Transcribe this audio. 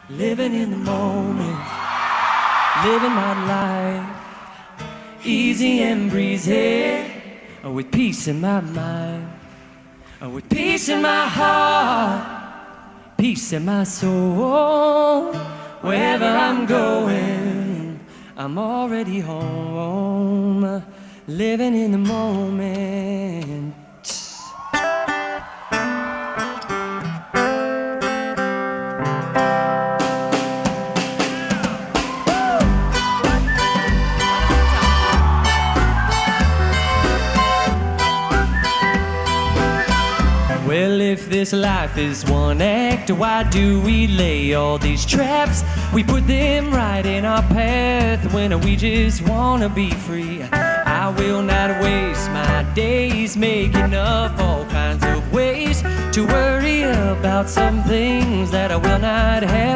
living in the moment, living my life, easy and breezy, with peace in my mind, with peace in my heart, peace in my soul. Wherever I'm going, I'm already home, living in the moment. Well, if this life is one act, why do we lay all these traps? We put them right in our path when we just wanna be free. I will not waste my days making up all kinds of ways to worry about some things that I will not have.